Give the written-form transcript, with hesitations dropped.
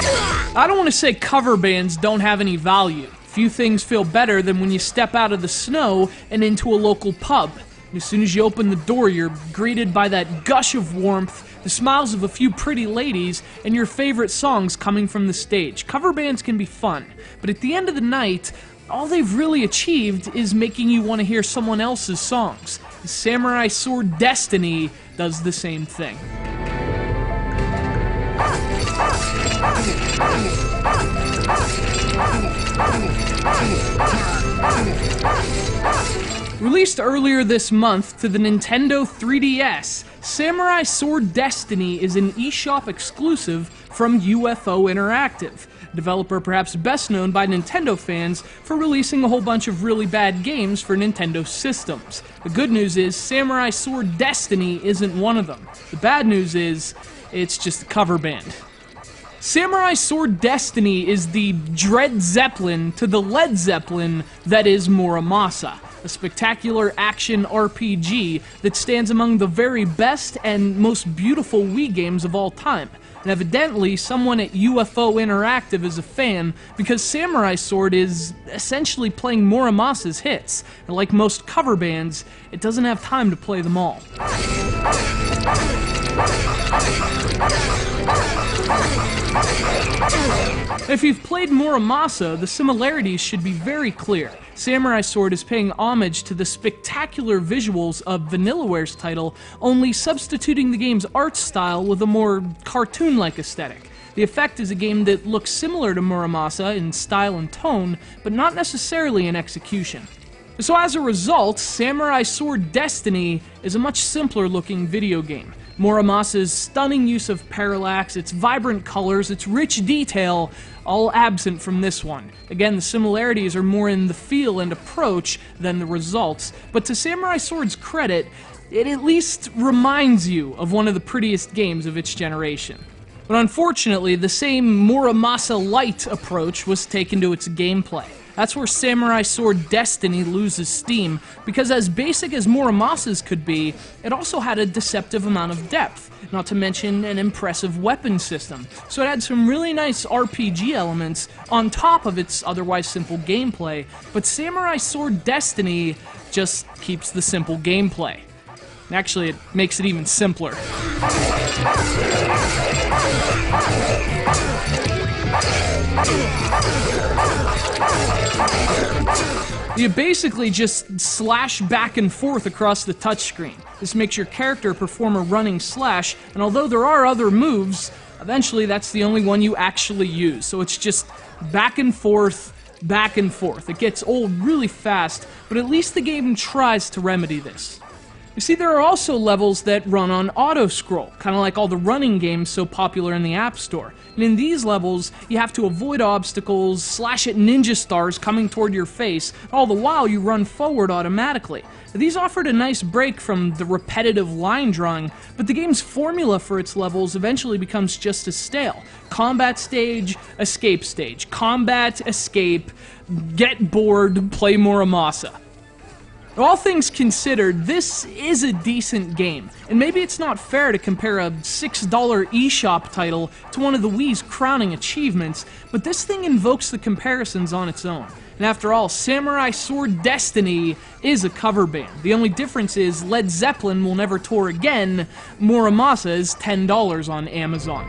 I don't want to say cover bands don't have any value. Few things feel better than when you step out of the snow and into a local pub. And as soon as you open the door, you're greeted by that gush of warmth, the smiles of a few pretty ladies, and your favorite songs coming from the stage. Cover bands can be fun, but at the end of the night, all they've really achieved is making you want to hear someone else's songs. Samurai Sword Destiny does the same thing. Released earlier this month to the Nintendo 3DS, Samurai Sword Destiny is an eShop exclusive from UFO Interactive, a developer perhaps best known by Nintendo fans for releasing a whole bunch of really bad games for Nintendo systems. The good news is Samurai Sword Destiny isn't one of them. The bad news is it's just a cover band. Samurai Sword Destiny is the Dread Zeppelin to the Led Zeppelin that is Muramasa, a spectacular action RPG that stands among the very best and most beautiful Wii games of all time. And evidently, someone at UFO Interactive is a fan because Samurai Sword is essentially playing Muramasa's hits. And like most cover bands, it doesn't have time to play them all. If you've played Muramasa, the similarities should be very clear. Samurai Sword is paying homage to the spectacular visuals of Vanillaware's title, only substituting the game's art style with a more cartoon-like aesthetic. The effect is a game that looks similar to Muramasa in style and tone, but not necessarily in execution. So as a result, Samurai Sword Destiny is a much simpler looking video game. Muramasa's stunning use of parallax, its vibrant colors, its rich detail, all absent from this one. Again, the similarities are more in the feel and approach than the results, but to Samurai Sword's credit, it at least reminds you of one of the prettiest games of its generation. But unfortunately, the same Muramasa Light approach was taken to its gameplay. That's where Samurai Sword Destiny loses steam, because as basic as Muramasa's could be, it also had a deceptive amount of depth, not to mention an impressive weapon system. So it had some really nice RPG elements on top of its otherwise simple gameplay, but Samurai Sword Destiny just keeps the simple gameplay. Actually, it makes it even simpler. You basically just slash back and forth across the touchscreen. This makes your character perform a running slash, and although there are other moves, eventually that's the only one you actually use. So it's just back and forth, back and forth. It gets old really fast, but at least the game tries to remedy this. You see, there are also levels that run on auto-scroll, kind of like all the running games so popular in the App Store. And in these levels, you have to avoid obstacles, slash at ninja stars coming toward your face, all the while you run forward automatically. These offered a nice break from the repetitive line drawing, but the game's formula for its levels eventually becomes just as stale. Combat stage, escape stage. Combat, escape, get bored, play Muramasa. All things considered, this is a decent game, and maybe it's not fair to compare a $6 eShop title to one of the Wii's crowning achievements, but this thing invokes the comparisons on its own. And after all, Samurai Sword Destiny is a cover band. The only difference is Led Zeppelin will never tour again. Muramasa is $10 on Amazon.